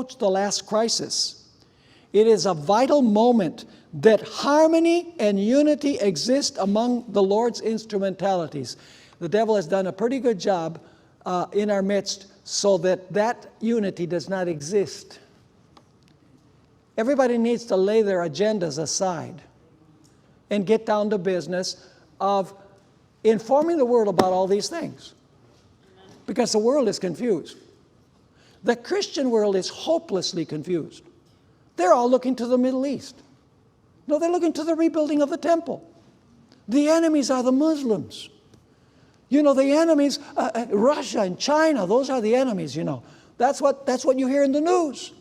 approach the last crisis, it is a vital moment that harmony and unity exist among the Lord's instrumentalities. The devil has done a pretty good job in our midst so that that unity does not exist. Everybody needs to lay their agendas aside and get down to business of informing the world about all these things. Because the world is confused. The Christian world is hopelessly confused. They're all looking to the Middle East. No, they're looking to the rebuilding of the temple. The enemies are the Muslims. You know, the enemies, Russia and China, those are the enemies, you know. That's what you hear in the news.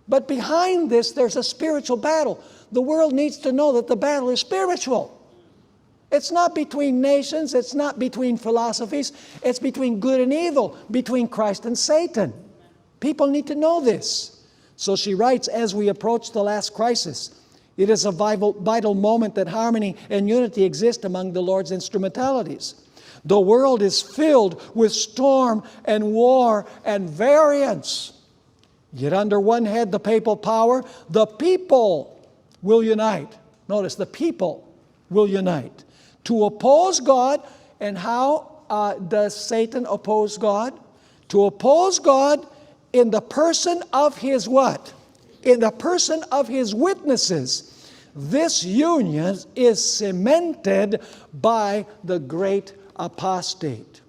But behind this, there's a spiritual battle. The world needs to know that the battle is spiritual. It's not between nations. It's not between philosophies. It's between good and evil, between Christ and Satan. People need to know this. So she writes, as we approach the last crisis, it is a vital moment that harmony and unity exist among the Lord's instrumentalities. The world is filled with storm and war and variance. Yet under one head, the papal power, the people will unite. Notice, the people will unite to oppose God. And how does Satan oppose God? To oppose God in the person of his what? In the person of his witnesses. This union is cemented by the great apostate.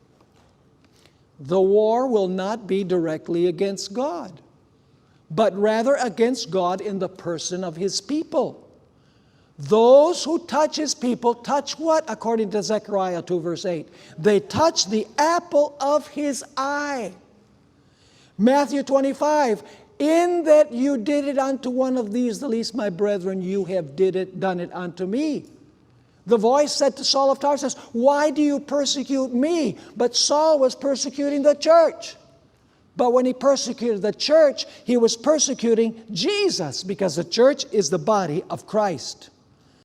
The war will not be directly against God, but rather against God in the person of his people. Those who touch his people touch what? According to Zechariah 2 verse 8. They touch the apple of his eye. Matthew 25, in that you did it unto one of these, the least my brethren, you have done it unto me. The voice said to Saul of Tarsus, why do you persecute me? But Saul was persecuting the church. But when he persecuted the church, he was persecuting Jesus, because the church is the body of Christ.